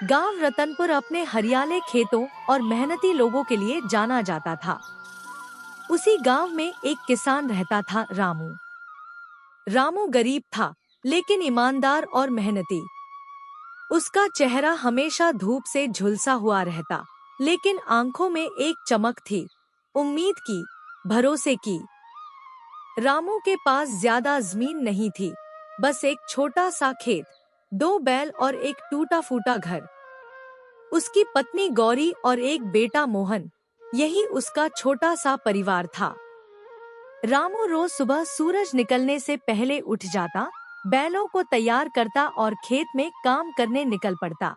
गांव रतनपुर अपने हरियाले खेतों और मेहनती लोगों के लिए जाना जाता था। उसी गांव में एक किसान रहता था, रामू। रामू गरीब था, लेकिन ईमानदार और मेहनती। उसका चेहरा हमेशा धूप से झुलसा हुआ रहता, लेकिन आंखों में एक चमक थी, उम्मीद की, भरोसे की। रामू के पास ज्यादा जमीन नहीं थी, बस एक छोटा सा खेत, 2 बैल और एक टूटा फूटा घर। उसकी पत्नी गौरी और एक बेटा मोहन, यही उसका छोटा सा परिवार था। रामू रोज सुबह सूरज निकलने से पहले उठ जाता, बैलों को तैयार करता और खेत में काम करने निकल पड़ता।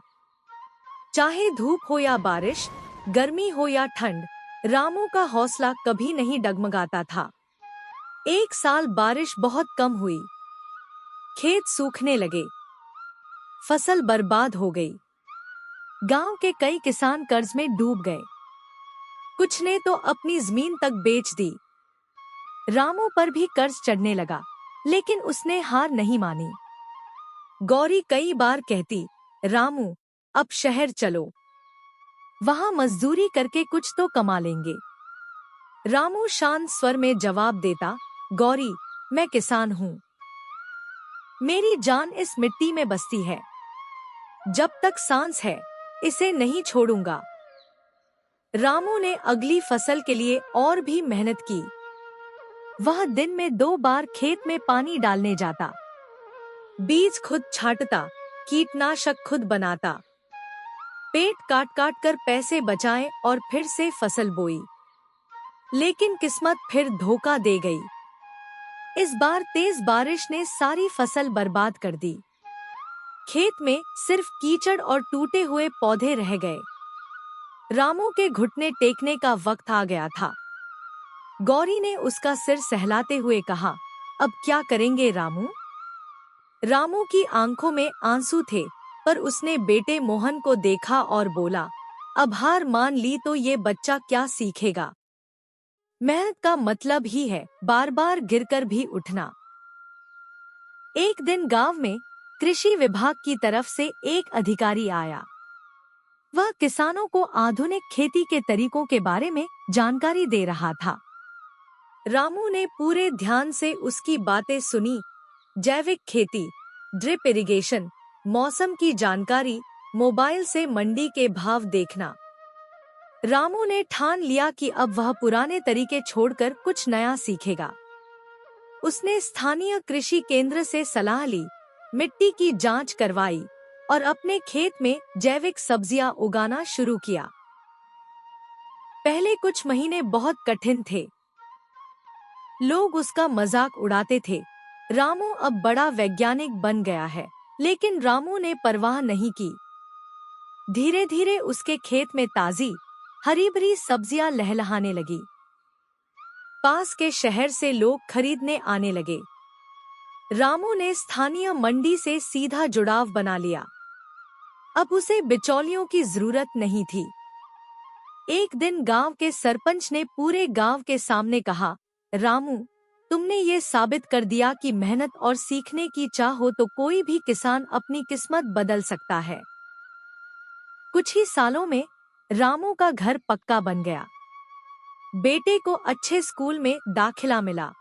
चाहे धूप हो या बारिश, गर्मी हो या ठंड, रामू का हौसला कभी नहीं डगमगाता था। एक साल बारिश बहुत कम हुई, खेत सूखने लगे, फसल बर्बाद हो गई। गांव के कई किसान कर्ज में डूब गए, कुछ ने तो अपनी जमीन तक बेच दी। रामू पर भी कर्ज चढ़ने लगा, लेकिन उसने हार नहीं मानी। गौरी कई बार कहती, रामू, अब शहर चलो, वहां मजदूरी करके कुछ तो कमा लेंगे। रामू शांत स्वर में जवाब देता, गौरी, मैं किसान हूँ, मेरी जान इस मिट्टी में बसती है, जब तक सांस है इसे नहीं छोड़ूंगा। रामू ने अगली फसल के लिए और भी मेहनत की। वह दिन में 2 बार खेत में पानी डालने जाता, बीज खुद छांटता, कीटनाशक खुद बनाता, पेट काट काट कर पैसे बचाए और फिर से फसल बोई। लेकिन किस्मत फिर धोखा दे गई। इस बार तेज बारिश ने सारी फसल बर्बाद कर दी। खेत में सिर्फ कीचड़ और टूटे हुए पौधे रह गए। रामू के घुटने टेकने का वक्त आ गया था। गौरी ने उसका सिर सहलाते हुए कहा, अब क्या करेंगे रामू? रामू की आंखों में आंसू थे, पर उसने बेटे मोहन को देखा और बोला, अब हार मान ली तो ये बच्चा क्या सीखेगा? मेहनत का मतलब ही है बार बार गिरकर भी उठना। एक दिन गांव में कृषि विभाग की तरफ से एक अधिकारी आया। वह किसानों को आधुनिक खेती के तरीकों के बारे में जानकारी दे रहा था। रामू ने पूरे ध्यान से उसकी बातें सुनी। जैविक खेती, ड्रिप इरिगेशन, मौसम की जानकारी, मोबाइल से मंडी के भाव देखना। रामू ने ठान लिया कि अब वह पुराने तरीके छोड़कर कुछ नया सीखेगा। उसने स्थानीय कृषि केंद्र से सलाह ली, मिट्टी की जांच करवाई और अपने खेत में जैविक सब्जियां उगाना शुरू किया। पहले कुछ महीने बहुत कठिन थे। लोग उसका मजाक उड़ाते थे, रामू अब बड़ा वैज्ञानिक बन गया है। लेकिन रामू ने परवाह नहीं की। धीरे धीरे उसके खेत में ताजी, हरी भरी सब्जियां लहलहाने लगी। पास के शहर से लोग खरीदने आने लगे। रामू ने स्थानीय मंडी से सीधा जुड़ाव बना लिया। अब उसे बिचौलियों की जरूरत नहीं थी। एक दिन गांव के सरपंच ने पूरे गांव के सामने कहा, रामू, तुमने ये साबित कर दिया कि मेहनत और सीखने की चाह हो तो कोई भी किसान अपनी किस्मत बदल सकता है। कुछ ही सालों में रामू का घर पक्का बन गया। बेटे को अच्छे स्कूल में दाखिला मिला।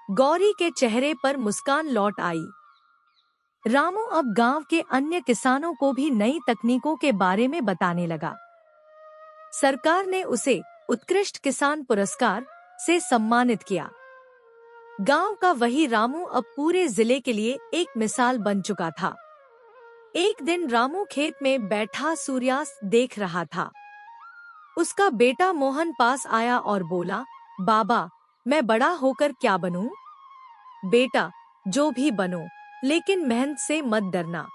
गौरी के चेहरे पर मुस्कान लौट आई। रामू अब गांव के अन्य किसानों को भी नई तकनीकों के बारे में बताने लगा। सरकार ने उसे उत्कृष्ट किसान पुरस्कार से सम्मानित किया। गांव का वही रामू अब पूरे जिले के लिए एक मिसाल बन चुका था। एक दिन रामू खेत में बैठा सूर्यास्त देख रहा था। उसका बेटा मोहन पास आया और बोला, बाबा, मैं बड़ा होकर क्या बनूं? बेटा, जो भी बनो, लेकिन मेहनत से मत डरना।